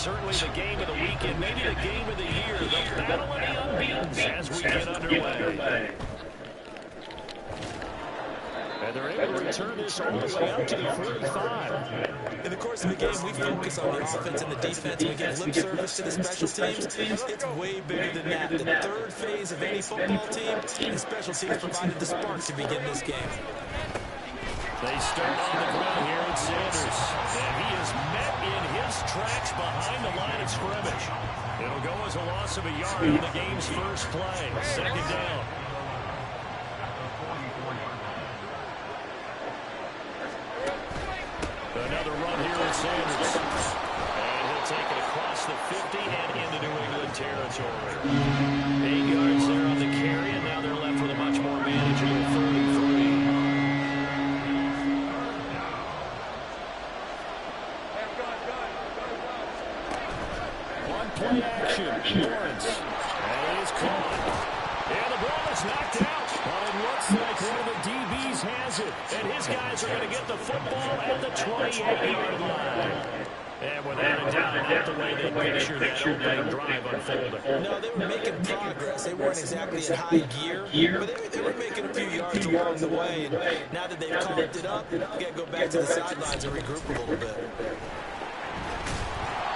certainly the game of the weekend, maybe the game of the year. The battle of the unbeatens as we get underway. And they're able to return this all the way up to the 45. In the course of the game, we focus on the offense and the defense. We give lip service to the special teams. It's way bigger than that. The third phase of any football team, and special teams provided the spark to begin this game. They start on the ground here at Sanders. And he is met in his tracks behind the line of scrimmage. It'll go as a loss of a yard on the game's first play. Second down. Another run here with Sanders. And he'll take it across the 50 and into New England territory. 8 yards there on the carry, and now they're left with a much more manageable 33. On play action, Lawrence. And he's caught. And the ball is knocked out. But it looks like one of the DBs has it. And his guys are going to get the football at the 28-yard line. And without a doubt, not the way they pictured that opening drive unfolding. No, they were making progress. They weren't exactly in high gear, but they were making a few yards along the way. And now that they've conked it up, you got to go back to the sidelines and regroup a little bit.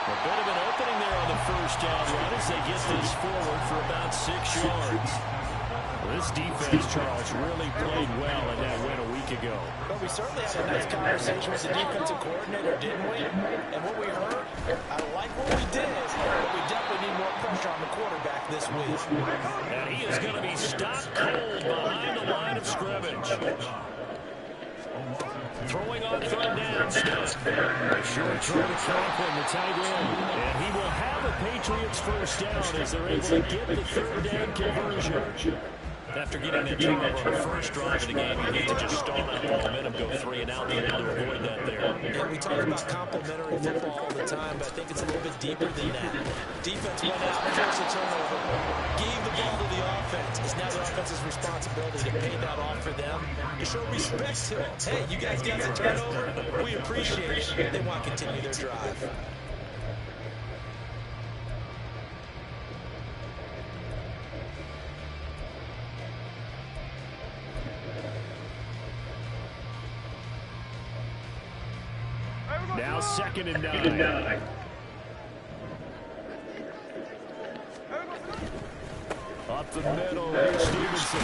A bit of an opening there on the first down run as they get this forward for about 6 yards. This defense, Charles, really played well in that win a week ago. But we certainly had a nice conversation with the defensive coordinator, didn't we? And what we heard, I like what we did, but we definitely need more pressure on the quarterback this week. And he is going to be stopped cold behind the line of scrimmage. Throwing on third down, Smith. A short throw to Franklin, the tight end. And he will have a Patriots first down as they're able to get the third down conversion. After getting that turnover on the first drive of the game, you need to just stall out the momentum, go 3 and out. They're able to avoid that there. Yeah, we talk about complementary football all the time, but I think it's a little bit deeper than that. Defense went out, forced a turnover, gave the ball to the offense. It's now the offense's responsibility to pay that off for them, to show respect to them. Hey, you guys got the turnover? We appreciate it. They want to continue their drive. Now 2nd and 9. Up the middle, here's Stevenson.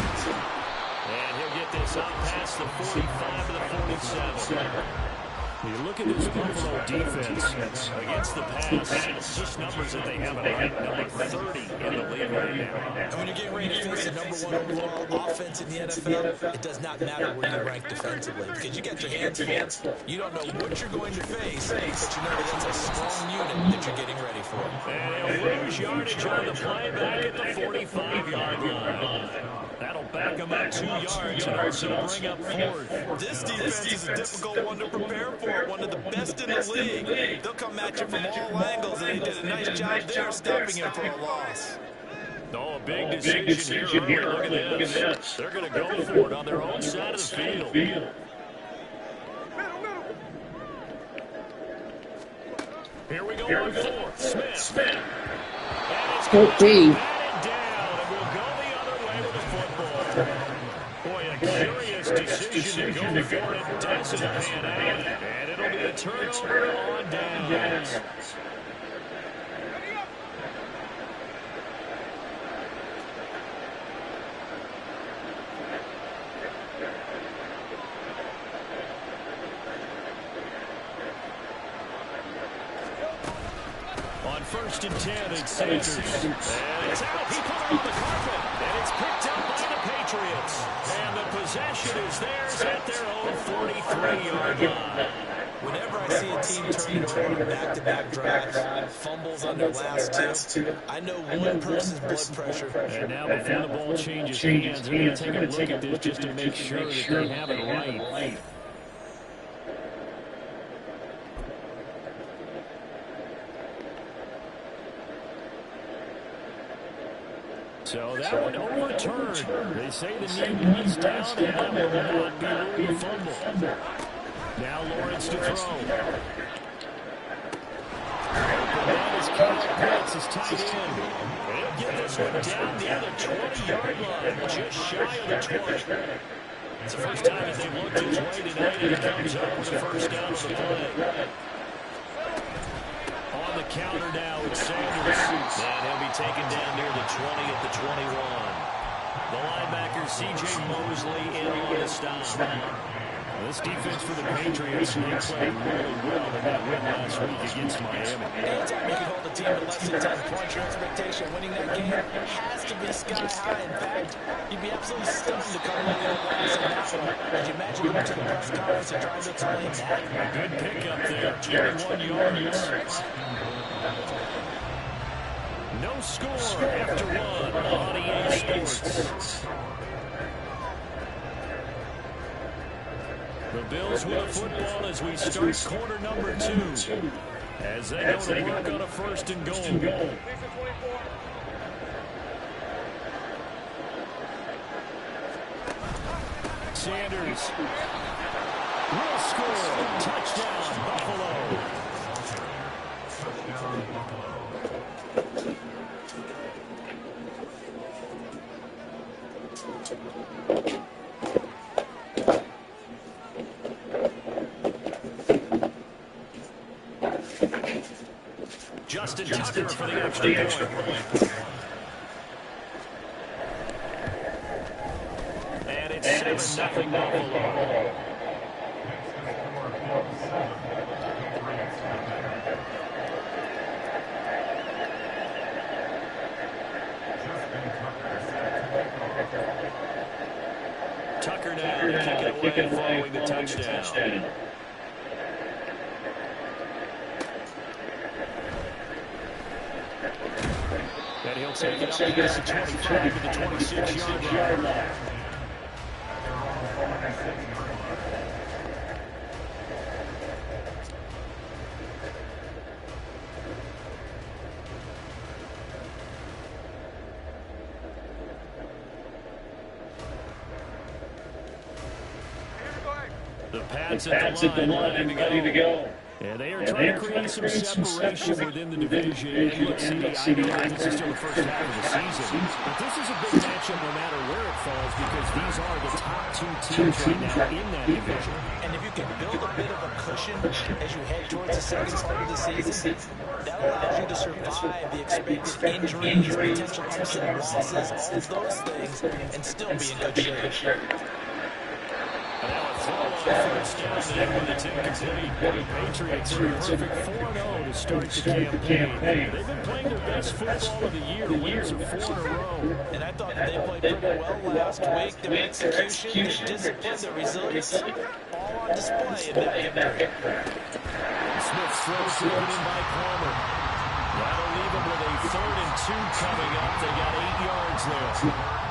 And he'll get this out past the 45 to the 47. You look at this Buffalo defense against the pass, just numbers that they have at right number 30 in the league right now. And when you're getting ready to face the #1 overall offense in the NFL, it does not matter where you rank defensively because you got your hands full. You don't know what you're going to face, but you know that that's a strong unit that you're getting ready for. And he'll lose yardage on the play back at the 45-yard line. That'll back him up 2 yards and also bring up 4th. This defense is a difficult one to prepare for, one of the best in the league. They'll come at you from all angles, and they did a nice job there stopping him for a loss. Oh, a big decision here. Look at this. They're going to go for it on their own side of the field. Here we go on 4th. Smith. And it's going to be batted down, and we'll go the other way with the football. Boy, a curious decision to go for it. Doesn't pan out, and it'll be a turnover on downs. On 1st and 10, it's Sanders. And it's out. He put it on the carpet. And it's picked up by the Patriots. And the possession is theirs at their own 43-yard line. Whenever I see a team turn it over on back-to-back drives, fumbles on their last two, I know one person's blood pressure. And now before the ball changes hands, they're going to take a look at this just to make sure that they have it right. So that one overturned. They say the knee was down, and that will not be ruled a fumble. Now Lawrence to throw. Open Kyle Pitts is tight end. They'll get this one down near the 20-yard line, just shy of the 20. It's the first time that they've looked his way tonight, and he comes up with a first down on the play. On the counter now, it's Sanders. And he'll be taken down near the 20 at the 21. The linebacker, C.J. Mosley, in on the stop. This defense for the Patriots, they played really well in that win last week against Miami. Anytime you can hold a team to less than 10 points, your expectation winning that game has to be sky high. In fact, you'd be absolutely stunned to come away with a loss on that one. Could you imagine going to the press conference and trying to explain that? Good pickup there, 21 yards. No score after one on EA Sports. The Bills with a football as we start quarter number 2. As they go to work on a first and goal. Sanders. Will score. Touchdown, Buffalo. Justin Tucker for the extra point. And it's 7-0 Buffalo. Tucker now to kick it away following the touchdown. And he'll take it up against the 25 to the 26-yard line. The Pats at the line, ready to go. Yeah, they are trying to create some separation within the division. And look, CD, I know this is still the first half of the season, but this is a big matchup no matter where it falls because these are the top two teams right now in that division. And if you can build a bit of a cushion as you head towards the second part of the season, that allows you to survive the expected injuries, potential upset losses, all of those things, and still be in good shape. First down there with it's incomplete. The Patriots are perfect 4-0 to start the campaign. They've been playing their best football of the year. Wins are 4 in a row. And I thought that they played pretty well last week. Their execution, their discipline, their resilience, all on display in that game. Smith throws it in by Palmer. That'll leave them with a 3rd and 2 coming up. They got 8 yards there.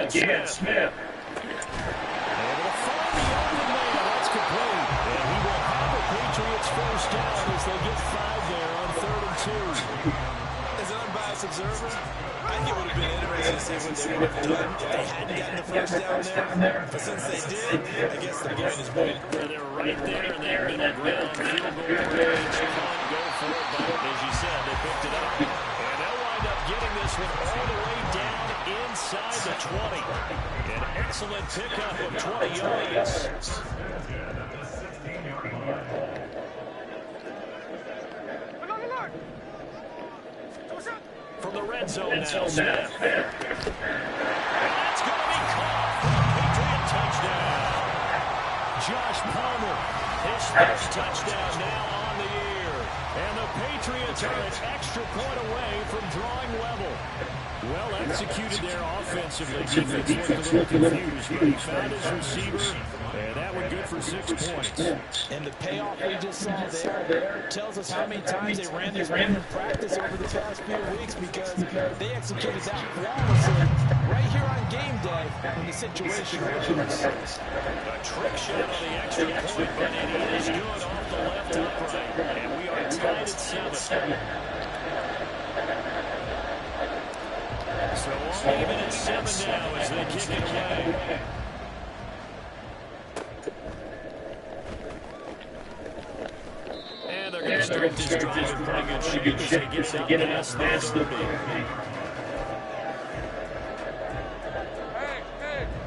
Again, Smith. Able to find the open man. That's complete. And he will have the Patriots first down as they get 5 there on 3rd and 2. As an unbiased observer, I think it would have been interesting to see what they would have done if they hadn't gotten the first down there. But since they did, I guess the point is made. They're right there in that middle ground. Field goal range. Go for it. But as you said, they picked it up. And they'll wind up getting this one all the way down inside the 20. An excellent pickup of 20 yards. From the red zone now, Smith. And that's going to be caught for a Patriot touchdown. Josh Palmer, his first touchdown now on the year. And the Patriots are an extra point away from drawing level. Well executed there offensively. Defense looked a little confused, but he found his receiver, and that one good for 6 points. And the payoff we just saw there tells us how many times they ran this run in practice over the past few weeks because they executed that flawlessly right here on game day when the situation arose. A trick shot on the extra point, but it is good off the left upright, and we are tied at 7. So on even at 7 now as they kick it away. And they're going to start this drive in pretty good shape as they get it out past the 30.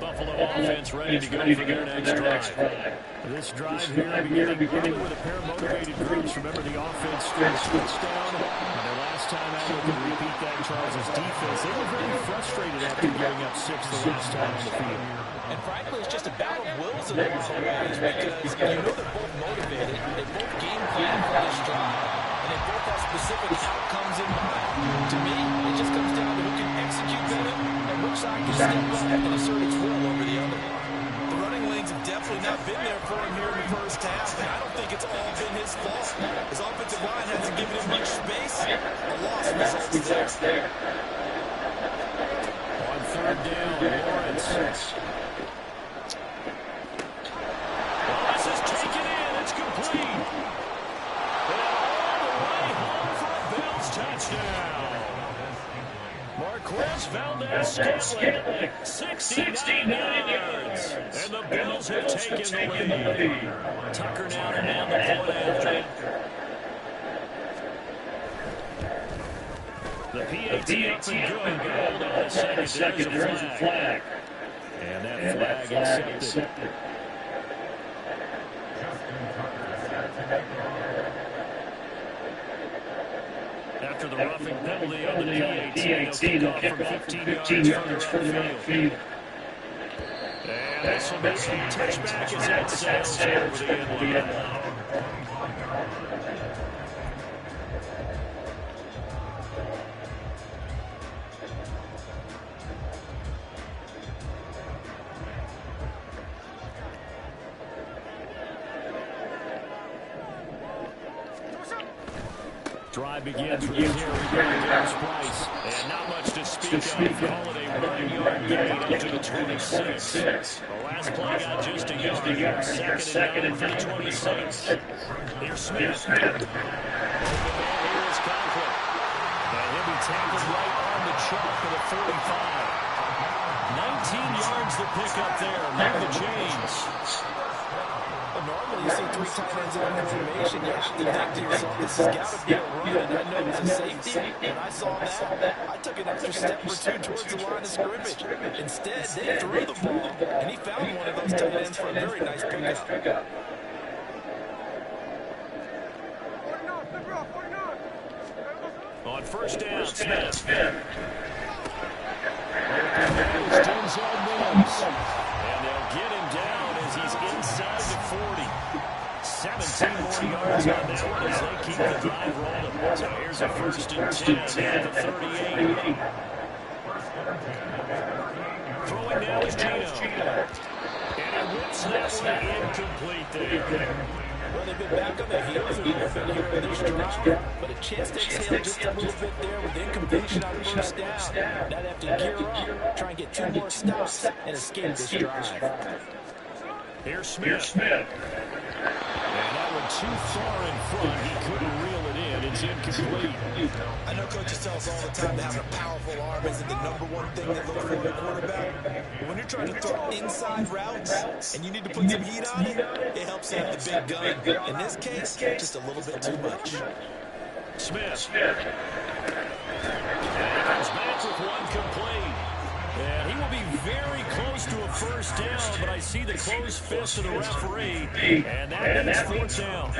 Buffalo offense ready to go for their next drive. This drive here beginning with a pair of motivated groups. Remember, the offense switched down. And their last time out, they could repeat that Charles' defense. They were very frustrated after giving up 6 the last time on the field. And frankly, it's just a battle of wills in a lot of ways because you know they're both motivated. They both game plan for this drive. And they both have specific outcomes in mind. To me, it just comes down to who can execute better and which side can step up and assert its will over the other. The running lanes have definitely not been there for him here in the first half, and I don't think it's all been his fault. His offensive line hasn't given him much space. A loss results there. On 3rd down, Lawrence. This is taken in. It's complete. And all the way home for a Bills touchdown. Marquez Valdez-Scantling, 69 yards. And the Bills have taken the lead. Tucker now to man the point after. The PAT up and good. Hold on a second. There's a flag. And that flag accepted. After the roughing penalty on the PAT, they'll kick off from 15 yards further on the field. And this will be a touchback as that sails over the end line. Drive begins with a carry by Price. And not much to speak of. Call it a 1-yard gain up to the 26. The last play got just a yard. Second and 9 for the 26. Here's Smith. Here is Conklin. And he'll be tackled right on the chalk of the 45. 19 yards to pick up there. Move the chains. Normally, you see 3 tight ends in a formation. You have to think to yourself, this has got to be a run. And I know it's a safety. When I saw that, I took an extra step or 2 towards the line of scrimmage. Instead, they threw the ball, and he found one of those tight ends for a very nice pickup. On 1st down, Smith. And they'll get him down as he's inside the 40. 17 more yards on that one as they keep the drive rolling. So here's a 1st and 10 at the 38. Throwing now is Gino. And he whips that one incomplete there. Well, they've been back on their heels a little bit here in this drive, but a chance to exhale just a little bit there with incompletion on 1st down. Now they have to gear up, try and get 2 more stops, and escape this drive. Here's Smith. And that one too far in front. He couldn't reel it in. It's incomplete. I know coaches tell us all the time that having a powerful arm isn't the #1 thing they look for in a quarterback. But when you're trying to throw inside routes and you need to put some heat on it, it helps have the big gun. In this case, just a little bit too much. Smith. And he comes back with one complete. And he will be very close to a 1st down, but I see the closed fist of the referee, and that means 4th down.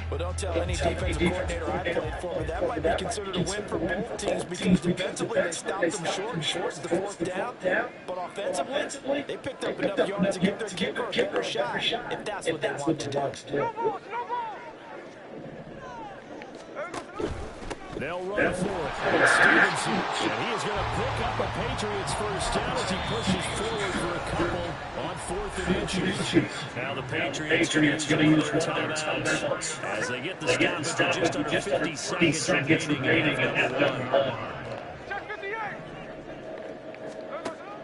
But don't tell any defensive coordinator I played for, but that might be considered a win for both teams because defensively they stopped them short and forced the 4th down. But offensively, they picked up enough yards to give their kicker a bigger shot if that's what they want to do. They'll run for it. It's Stevenson. And he is going to pick up a Patriots 1st down as he pushes forward for a couple on 4th and inches. Now the Patriots going to use one of their timeouts as they get the stoppage of just under 50 seconds remaining in half one.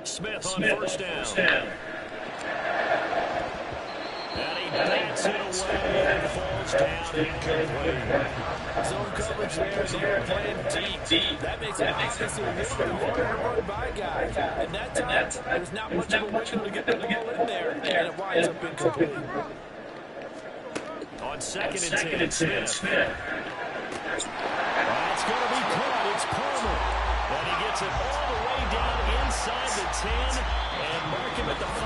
Smith on 1st down. And he bats Backs it away and falls down incomplete. Zone coverage there, and they were playing deep. That makes it obviously a little bit harder to run by guys. And that time, there's not much of a window to get the ball in there, and it winds up incomplete. On second and 10, Smith. It's going to be caught. It's Palmer. And he gets it all the way down inside the 10 and mark him at the 5.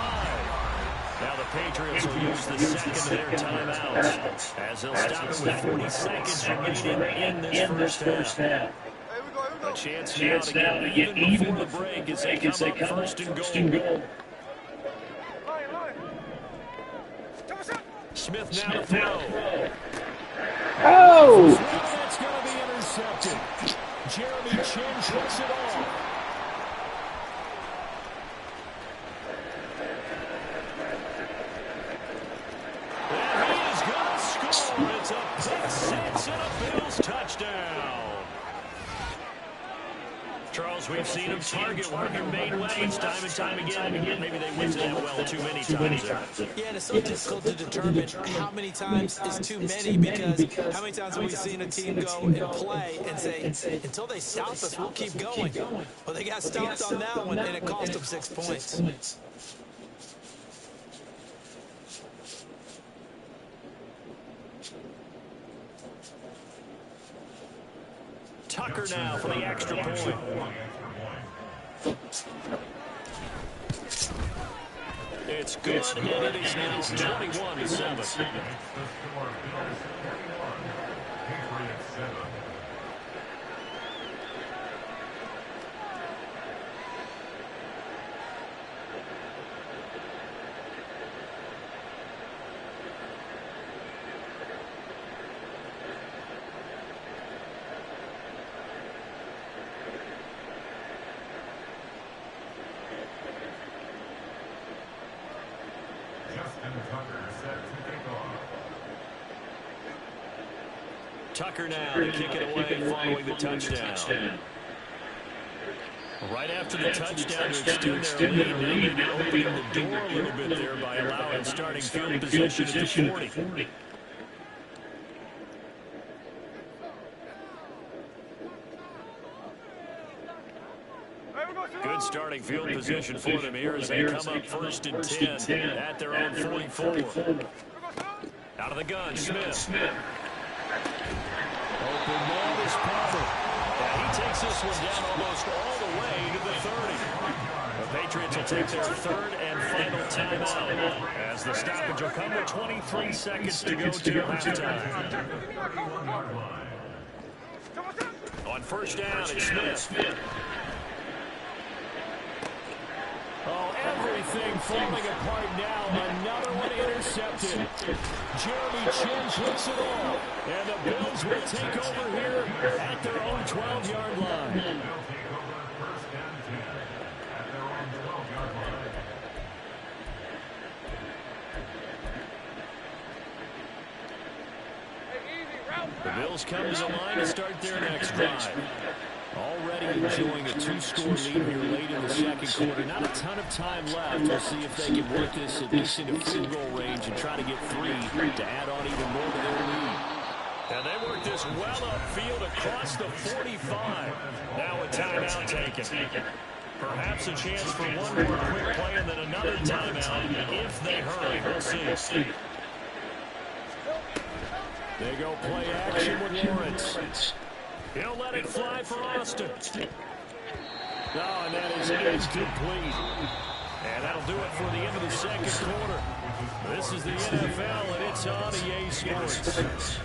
Now the Patriots will use the second of their timeouts as they'll stop it with 40 seconds remaining in this first half. A chance now to get even before the break as they come up first and goal. Smith now to throw. Oh! That's going to be intercepted. Jeremy Chin tricks it off. And he is going to score. It's a pick six and a Bills touchdown. Charles, we've seen him target one of their main weapons time and time again. Maybe they went to that well too many times. Yeah, and it's so difficult to determine how many times is too many, because how many times have we seen a team go and play and say, until they stop us, we'll keep going. Well, they got stopped on that one, and it cost them 6 points. Tucker now for the extra point. It's good, and it is now 21-7. Tucker now to kick it away following the touchdown. Right after the touchdown to extend their lead, now maybe opening the door a little bit there by allowing starting field position at the 40. Good starting field position for them here as they come up first and 10 at their own 44. Out of the gun, Smith. Open ball is Palmer. And he takes this one down almost all the way to the 30. The Patriots will take their third and final timeout as the stoppage will come with 23 seconds to go to halftime. On first down, it's Smith. Oh, everything falling apart now. Another one intercepted. Jeremy Chin puts it off. And the Bills will take over here at their own 12-yard line. The Bills come to the line to start their next drive. Already enjoying a two-score lead here late in the second quarter. Not a ton of time left. We'll see if they can work this at least into field goal range and try to get 3 to add on even more to their lead. And they work this well upfield across the 45. Now a timeout taken. Perhaps a chance for one more quick play and then another timeout if they hurry. We'll see. They go play action with Lawrence. He'll let it fly for Austin. Oh, and that is incomplete. And that'll do it for the end of the second quarter. This is the NFL, and it's on EA Sports.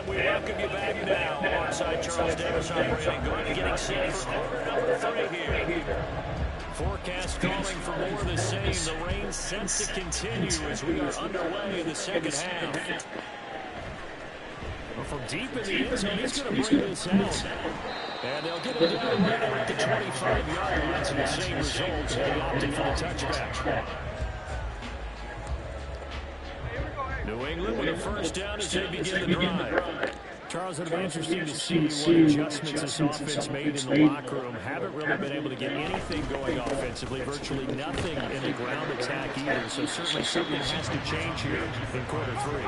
We welcome you back now alongside Charles Davis operating, going to getting set for quarter number 3 here. Forecast calling for more of the same. The rain set to continue as we are underway in the second half. from deep in the end zone, he's going to bring this out. And they'll get him down right at the 25-yard line. So the same result, and he opted for the touchback. New England with a first down as they begin the drive. Charles, it'll be interesting to see what adjustments this offense made in the locker room. Haven't really been able to get anything going offensively, virtually nothing in the ground attack either. So certainly something has to change here in quarter three.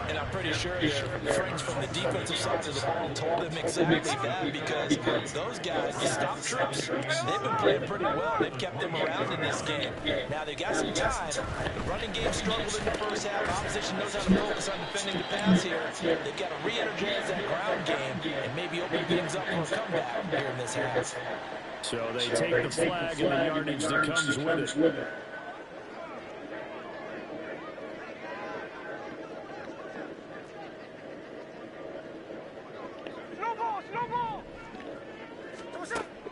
And I'm pretty sure their friends from the defensive side of the ball told him exactly that, because those guys, the stop troops, they've been playing pretty well. They've kept them around in this game. Now, they've got some time. The running game struggled in the first half. Opposition knows how to focus on defending the pass here. They've got to re-energize that ground game and maybe open things up for a comeback here in this half. So they take the flag and the yardage that comes with it.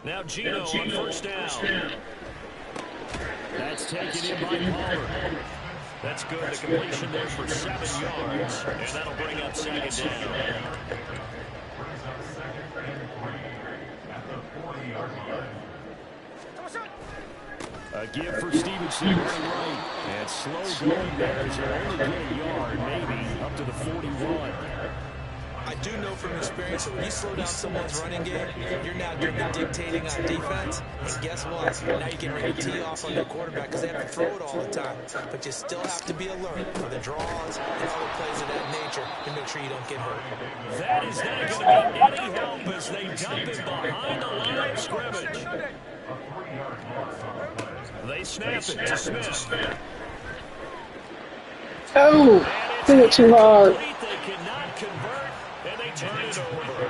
Now Gino on first down. That's taken in by Palmer. That's good. The completion there for 7 yards. And that'll bring up second down. A give for Stevenson running right. And slow going there as he'll only get a yard, maybe up to the 41. I do know from experience that when you slow down someone's running game, you're now doing the dictating on defense. And guess what? Now you can ring a tee off on the quarterback because they have to throw it all the time. But you still have to be alert for the draws and other plays of that nature to make sure you don't get hurt. That is not going to be any help as they dump it behind the line of scrimmage. They snap it to Smith. Oh, threw it too hard. They cannot convert, and they turn it over.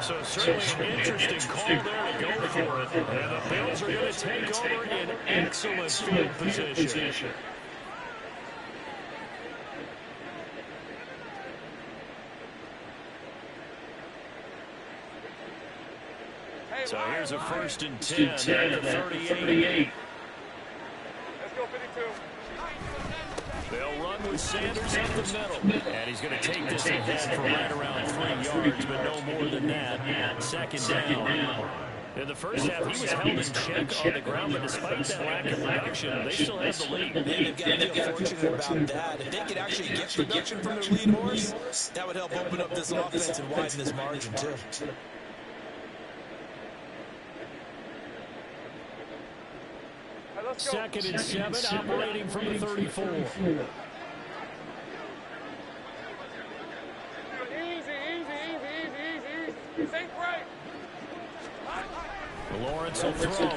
So certainly an interesting call there to go for it. And the Bills are going to take over in excellent field position. So here's a 1st and 10 at the 38. Let's go 52. They'll run with Sanders up the middle. And he's going to take this ahead for right around 3 yards, but no more than that. 2nd down. In the first half, he was held in check on the ground, but despite that lack of production, they still have the lead. They've got to feel fortunate about that. If they could actually get production from their lead horse, that would help open up this offense and widen this margin, too. Second and 7, operating from the 34. Lawrence will throw.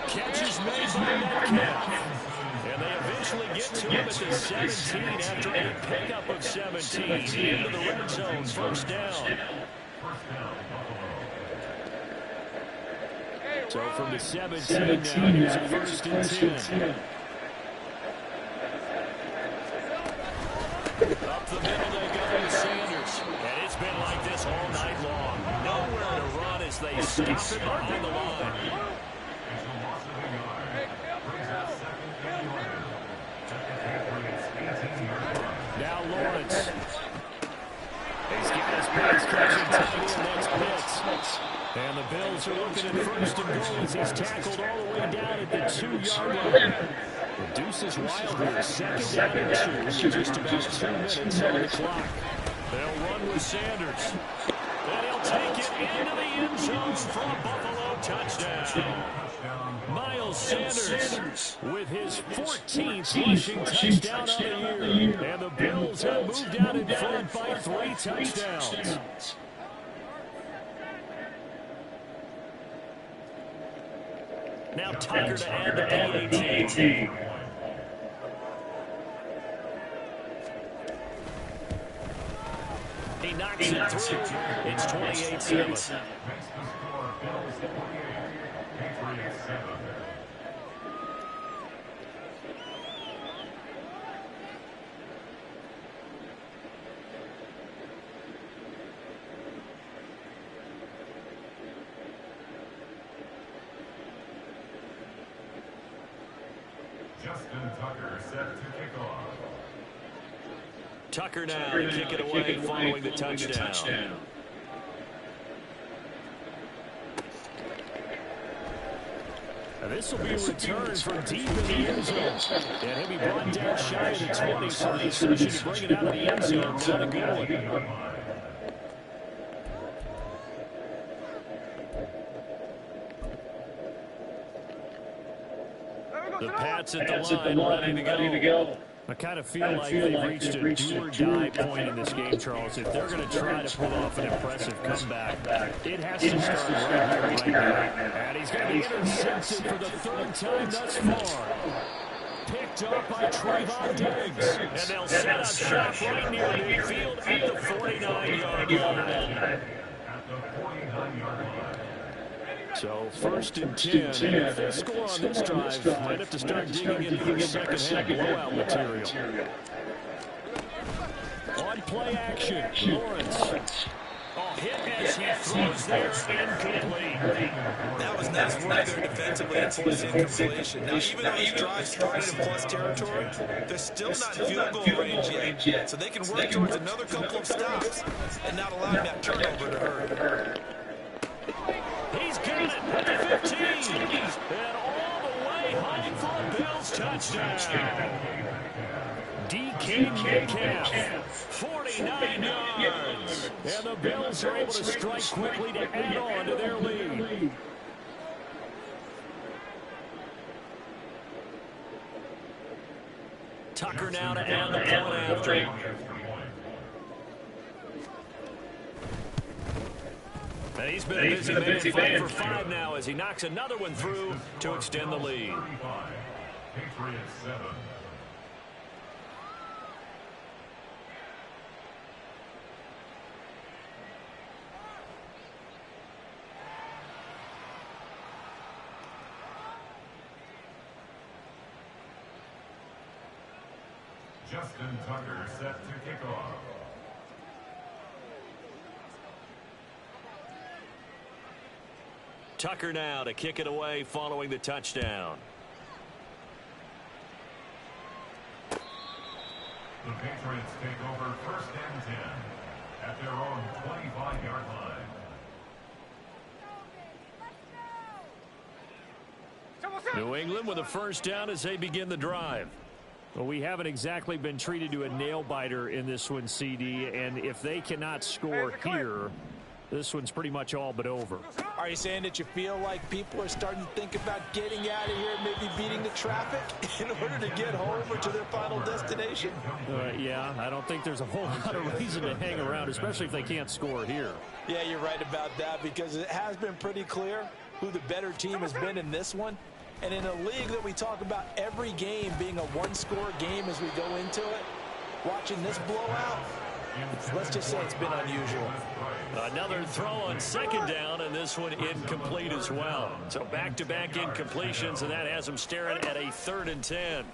Catch is made by Metcalf. And they eventually get to him at the 17 after a pickup of 17. Into the red zone, 1st down. So from the 17 now, here's a 1st and 10. Up the middle they go with Sanders. And it's been like this all night long. Nowhere to run as they stop it behind the line. Now Lawrence. He's getting his pass catching time here next blitz. And the Bills are looking at 1st and goal as he's tackled all the way down at the 2-yard line. Reduces wildly, 2nd down and 2 with just about 2 minutes on the clock. They'll run with Sanders. And he'll take it into the end zone for a Buffalo touchdown. Miles Sanders with his 14th rushing touchdown of the year. And the Bills have moved out in front by 3 touchdowns. Now Tucker to add the PAT. He knocks it through. It's 28-7. Justin Tucker set to kick off. Tucker now to kick it away following the touchdown. This will be returned from deep in the end zone. And he'll be brought down shy of the 20, so the decision to bring it out of the end zone, not a good one. The Pats at the line, ready to go. I kind of feel like they've reached a do-or-die point in this game, Charles. If they're going to try to pull off an impressive comeback, it has to start right here, right now. And he's going to be intercepted for the third time thus far. Picked up by Trayvon Diggs. And they'll set up shop right near midfield at the 49-yard line. So first and 10. If they score on this drive, might have to start digging into the second half blowout material. On play action, Lawrence. Oh, hit as he throws there, incomplete. That was nice work there defensively and forced incompletion. Now, even though this drive started in plus territory, they're still not in field goal range yet. So they can work towards another couple of stops and not allowing that turnover to hurt. He's got it at the 15. And all the way home for a Bills touchdown. DK Metcalf, 49 yards. And the Bills are able to strike quickly to add on to their lead. Tucker now to add the point after. And he's been a busy man for 5 now as he knocks another one through to extend the lead. Patriots 7. Justin Tucker set to kick off. Tucker now to kick it away following the touchdown. The Patriots take over first and 10 at their own 25-yard line. New England with a first down as they begin the drive. Well, we haven't exactly been treated to a nail-biter in this one, CD, and if they cannot score here, this one's pretty much all but over. Are you saying that you feel like people are starting to think about getting out of here, maybe beating the traffic in order to get home or to their final destination? Yeah, I don't think there's a whole lot of reason to hang around, especially if they can't score here. Yeah, you're right about that because it has been pretty clear who the better team has been in this one. And in a league that we talk about every game being a one-score game as we go into it, watching this blowout, let's just say it's been unusual. Another throw on second down, and this one incomplete as well. So back-to-back incompletions, and that has them staring at a 3rd and 10.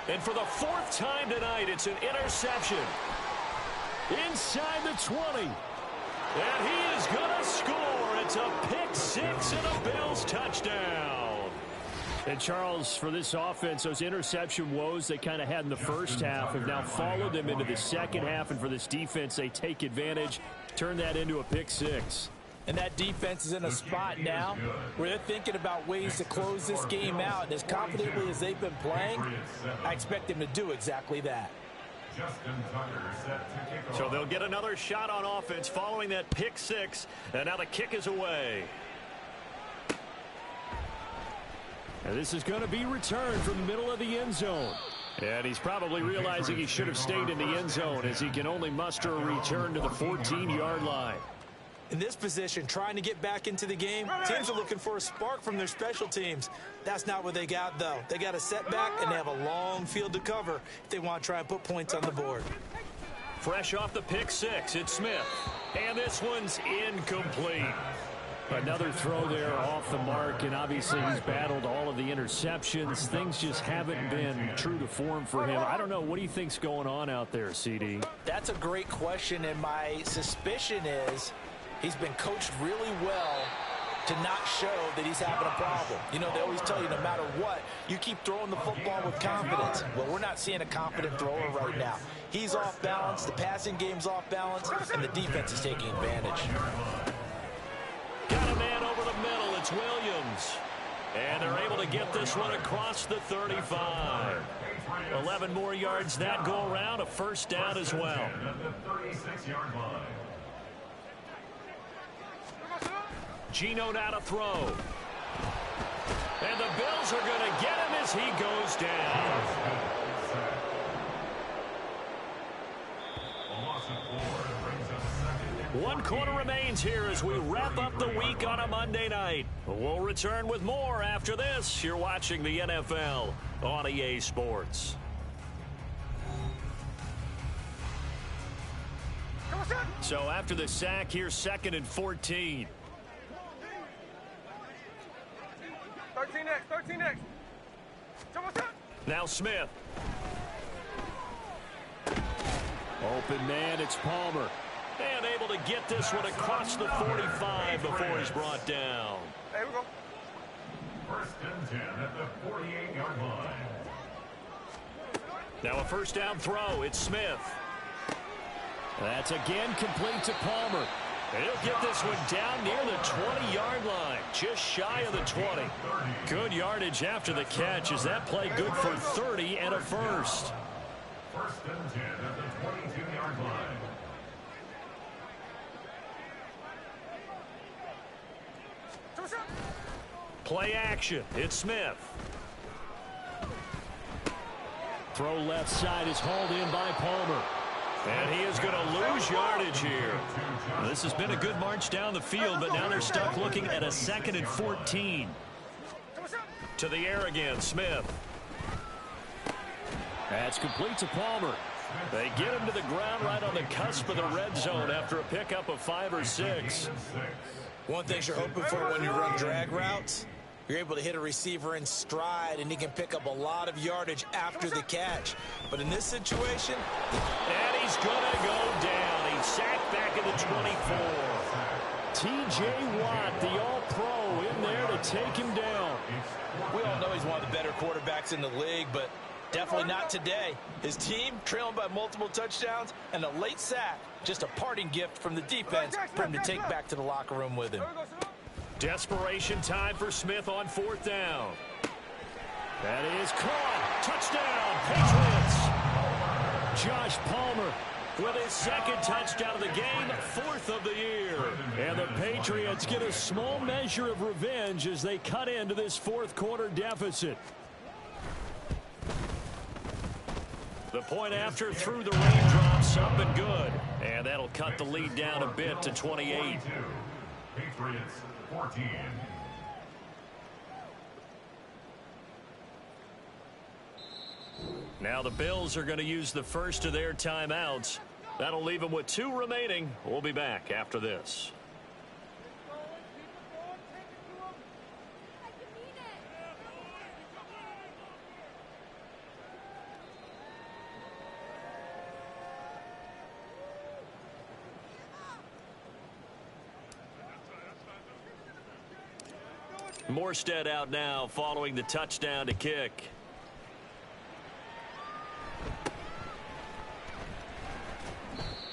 And for the 4th time tonight, it's an interception. Inside the 20. And he is going to score. It's a pick 6 and a Bills touchdown. And, Charles, for this offense, those interception woes they kind of had in the first half have now followed them into the second half. And for this defense, they take advantage, turn that into a pick 6. And that defense is in a spot now where they're thinking about ways to close this game out. And as confidently as they've been playing, I expect them to do exactly that. Justin Tucker set to kick off. So they'll get another shot on offense following that pick 6. And now the kick is away. And this is going to be returned from the middle of the end zone. And he's probably realizing he should have stayed in the end zone as he can only muster a return to the 14-yard line. In this position, trying to get back into the game, teams are looking for a spark from their special teams. That's not what they got, though. They got a setback, and they have a long field to cover if they want to try and put points on the board. Fresh off the pick 6, it's Smith. And this one's incomplete. Another throw there off the mark, and obviously he's battled all of the interceptions. Things just haven't been true to form for him. I don't know. What do you think's going on out there, CD? That's a great question, and my suspicion is he's been coached really well to not show that he's having a problem. You know, they always tell you no matter what, you keep throwing the football with confidence. Well, we're not seeing a confident thrower right now. He's off balance, the passing game's off balance, and the defense is taking advantage. Got a man over the middle. It's Williams. And they're able to get this one across the 35. 11 more yards that go around, a first down as well. Geno now to throw. And the Bills are going to get him as he goes down. One quarter remains here as we wrap up the week on a Monday night. We'll return with more after this. You're watching the NFL on EA Sports. So after the sack, here's 2nd and 14. 13 next. Now Smith. Open man, it's Palmer. And able to get this one across the 45 before he's brought down. There we go. 1st and 10 at the 48-yard line. Now a first down throw. It's Smith. That's again complete to Palmer. And he'll get this one down near the 20-yard line, just shy of the 20. Good yardage after the catch. Is that play good for 30 and a first? 1st and 10 at the 22-yard line. Play action. It's Smith. Throw left side is hauled in by Palmer. And he is going to lose yardage here. This has been a good march down the field, but now they're stuck looking at a 2nd and 14. To the air again, Smith. That's complete to Palmer. They get him to the ground right on the cusp of the red zone after a pickup of 5 or 6. One thing you're hoping for when you run drag routes, you're able to hit a receiver in stride, and he can pick up a lot of yardage after the catch. But in this situation... And he's going to go down. He's sacked back at the 24. T.J. Watt, the all-pro, in there to take him down. We all know he's one of the better quarterbacks in the league, but definitely not today. His team trailing by multiple touchdowns and a late sack. Just a parting gift from the defense for him to take back to the locker room with him. Desperation time for Smith on 4th down. That is caught. Touchdown, Patriots. Josh Palmer with his 2nd touchdown of the game, 4th of the year. And the Patriots get a small measure of revenge as they cut into this 4th quarter deficit. The point after through the raindrops, up and good. And that'll cut the lead down a bit to 28. Patriots 14. Now the Bills are going to use the first of their timeouts. That'll leave them with 2 remaining. We'll be back after this. Morstead out now following the touchdown to kick.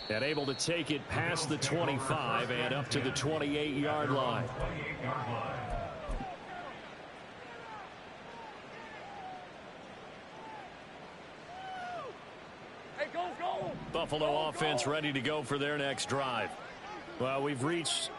And able to take it past the 25 and up to the 28-yard line. Hey, go! Buffalo offense ready to go for their next drive. Well, we've reached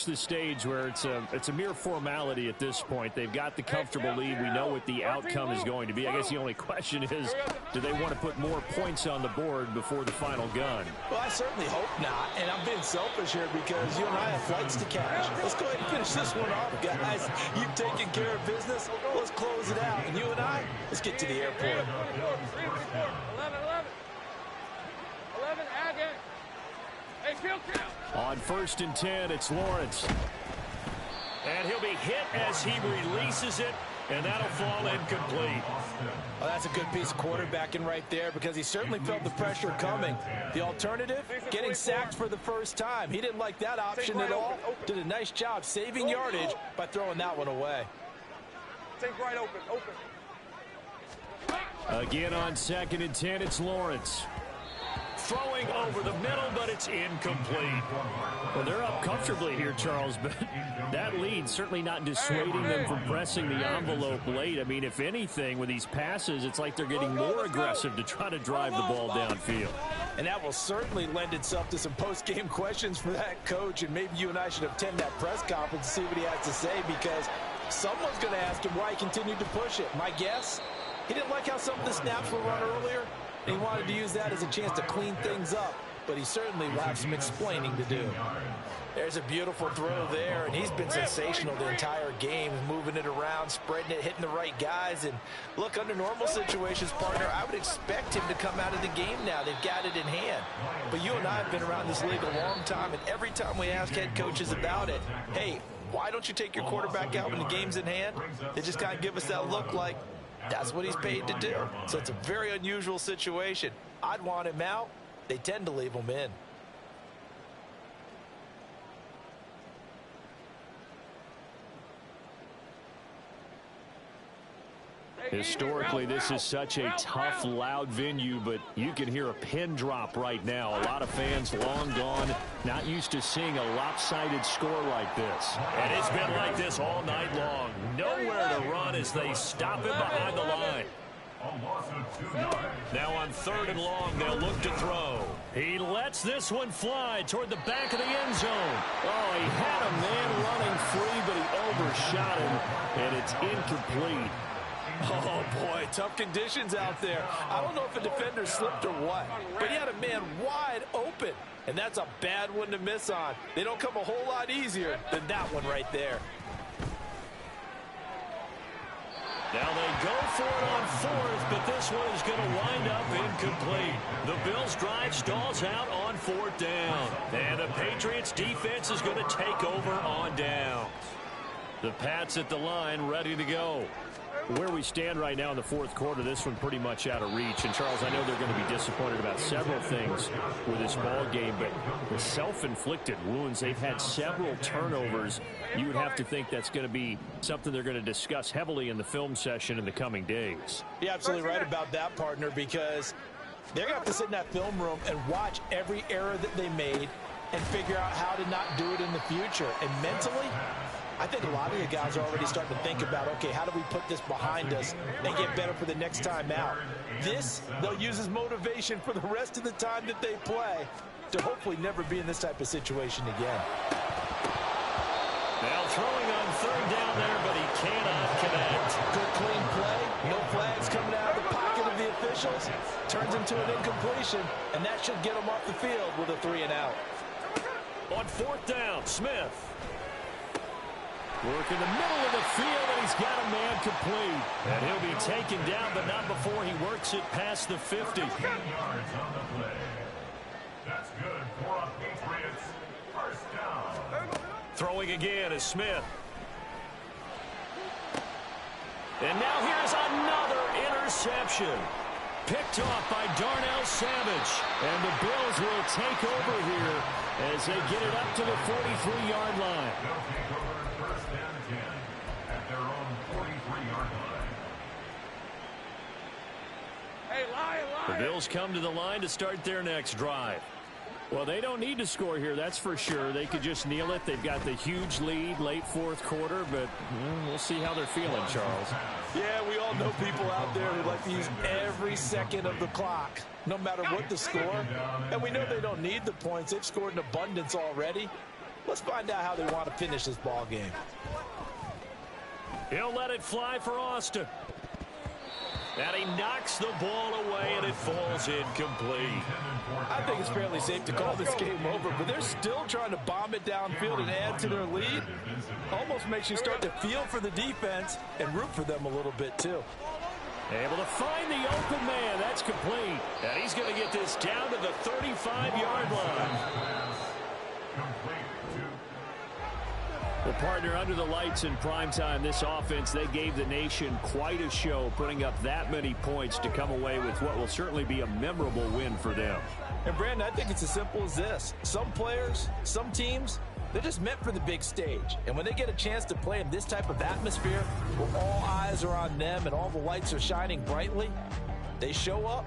the stage where it's a mere formality at this point. They've got the comfortable lead. We know what the outcome is going to be. I guess the only question is, do they want to put more points on the board before the final gun? Well, I certainly hope not. And I'm being selfish here because you and I have flights to catch. Let's go ahead and finish this one off, guys. You've taken care of business. Let's close it out. And you and I, let's get to the airport. 11, again. Hey, kill. On 1st and 10, it's Lawrence. And he'll be hit as he releases it, and that'll fall incomplete. Well, that's a good piece of quarterbacking right there because he certainly felt the pressure coming. The alternative, getting sacked for the first time. He didn't like that option at all. Did a nice job saving yardage by throwing that one away. Take right open. Again on 2nd and 10, it's Lawrence. Throwing over the middle, but it's incomplete. Well, they're up comfortably here, Charles, but that lead certainly not dissuading them from pressing the envelope late. I mean, if anything, with these passes, it's like they're getting more aggressive to try to drive the ball downfield. And that will certainly lend itself to some post-game questions for that coach, and maybe you and I should attend that press conference and see what he has to say, because someone's going to ask him why he continued to push it. My guess, he didn't like how some of the snaps were run earlier. He wanted to use that as a chance to clean things up, but he certainly will have some explaining to do. There's a beautiful throw there, and he's been sensational the entire game, moving it around, spreading it, hitting the right guys. And look, under normal situations, partner, I would expect him to come out of the game now. They've got it in hand. But you and I have been around this league a long time, and every time we ask head coaches about it, hey, why don't you take your quarterback out when the game's in hand? They just kind of give us that look like, that's what he's paid to do. So it's a very unusual situation. I'd want him out. They tend to leave him in. Historically, this is such a tough, loud venue, but you can hear a pin drop right now. A lot of fans long gone, not used to seeing a lopsided score like this. And it's been like this all night long. Nowhere to run as they stop him behind the line. Now on 3rd and long, they'll look to throw. He lets this one fly toward the back of the end zone. Oh, he had a man running free, but he overshot him, and it's incomplete. Oh, boy, tough conditions out there. I don't know if a defender slipped or what, but he had a man wide open, and that's a bad one to miss on. They don't come a whole lot easier than that one right there. Now they go for it on 4th, but this one is going to wind up incomplete. The Bills' drive stalls out on 4th down, and the Patriots' defense is going to take over on downs. The Pats at the line, ready to go. Where we stand right now in the 4th quarter, this one pretty much out of reach. And, Charles, I know they're going to be disappointed about several things with this ball game, but the self-inflicted wounds, they've had several turnovers. You would have to think that's going to be something they're going to discuss heavily in the film session in the coming days. You're absolutely right about that, partner, because they're going to have to sit in that film room and watch every error that they made and figure out how to not do it in the future. And mentally, I think a lot of the guys are already starting to think about, okay, how do we put this behind us and get better for the next time out? This, they'll use as motivation for the rest of the time that they play to hopefully never be in this type of situation again. Now throwing on 3rd down there, but he cannot connect. Good clean play, no flags coming out of the pocket of the officials. Turns into an incompletion, and that should get them off the field with a 3 and out. On 4th down, Smith. Work in the middle of the field, and he's got a man complete. And he'll be taken down, but not before he works it past the 50. 10 yards on the play. That's good for a Patriots first down. Throwing again is Smith. And now here's another interception. Picked off by Darnell Savage. And the Bills will take over here as they get it up to the 43-yard line. They'll take over first and 10 at their own 43-yard line. Hey, lion. The Bills come to the line to start their next drive. Well, they don't need to score here, that's for sure. They could just kneel it. They've got the huge lead late 4th quarter, but we'll see how they're feeling, Charles. Yeah, we all know people out there who like to use every second of the clock, no matter what the score. And we know they don't need the points. They've scored in abundance already. Let's find out how they want to finish this ball game. He'll let it fly for Austin. And he knocks the ball away, and it falls incomplete. I think it's fairly safe to call this game over, but they're still trying to bomb it downfield and add to their lead. Almost makes you start to feel for the defense and root for them a little bit, too. Able to find the open man. That's complete. And he's going to get this down to the 35-yard line. Well, partner, under the lights in primetime, this offense, they gave the nation quite a show, putting up that many points to come away with what will certainly be a memorable win for them. And, Brandon, I think it's as simple as this. Some players, some teams, they're just meant for the big stage. And when they get a chance to play in this type of atmosphere, where all eyes are on them and all the lights are shining brightly, they show up.